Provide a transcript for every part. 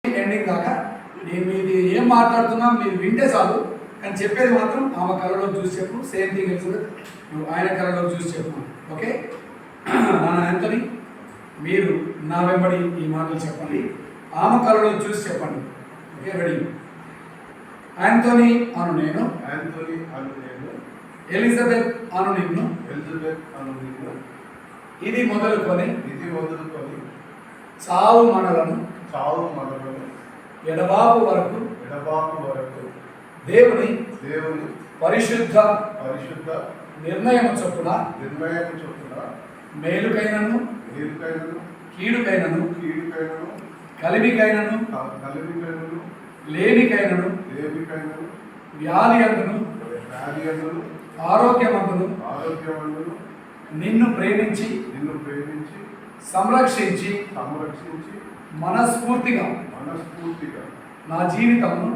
Ending దాకా నేను మీది ఏం మాట్లాడుతున్నా మీరు వింటే చాలు, కానీ చెప్పేది మాత్రం ఆమె కళలో చూసి చెప్పు. సేమ్ థింగ్ ఎలిజబెత్, నువ్వు ఆయన కళలో చూసి చెప్పు. ఓకే నాన్న యాంథోనీ, మీరు నా వెంబడి ఈ మాటలు చెప్పండి, ఆమె కళలో చూసి చెప్పండి. Okay ready? యాంథోనీ అను నేను, ఎలిజబెత్ అను నిన్ను, ఇది మొదలుకొని చావు మనలను ఎడబాపు వరకు దేవుని పరిశుద్ధ నిర్ణయం చొప్పున మేలుకైనను కీడుకైనను కలిమికైనను లేమికైనను వ్యాధి అందును ఆరోగ్యమందును నిన్ను ప్రేమించి సంరక్షించి మనస్ఫూర్తిగా నా జీవితమును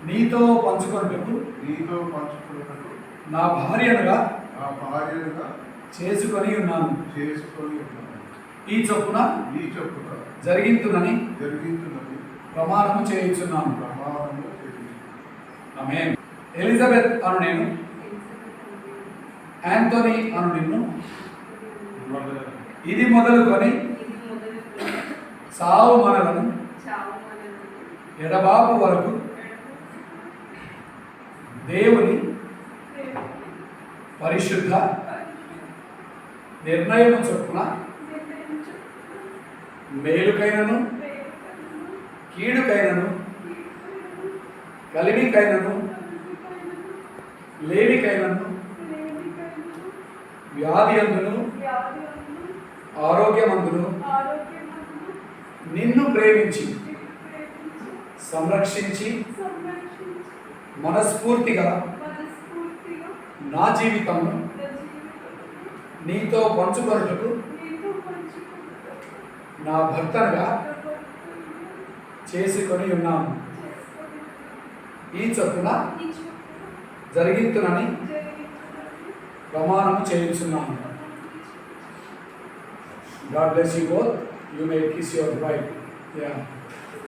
నీతో పంచుకొనుటకు నా భార్యనుగా చేసుకొని ఉన్నాను. ఈ చొప్పున జరిగింతునని ప్రమాణము చేయించున్నాను. ఆమేన్. ఎలిజబెత్ అను నేను, యాంథోనీ అను నిన్ను, ఇది మొదలుకొని చావు మనలను ఎడబాపు వరకు దేవుని పరిశుద్ధ నిర్ణయం చొప్పున మేలుకైనను కీడుకైనను కలిమికైనను లేమికైనను వ్యాధి అందును ఆరోగ్యమందును నిన్ను ప్రేమించి సంరక్షించి మనస్ఫూర్తిగా నా జీవితంను నీతో పంచుకొనుటకు నా భర్తనుగా చేసుకొని ఉన్నాను. ఈ చొప్పున జరిగింతునని ప్రమాణము చేయించున్నాను. God bless you both. You may kiss your bride. Yeah.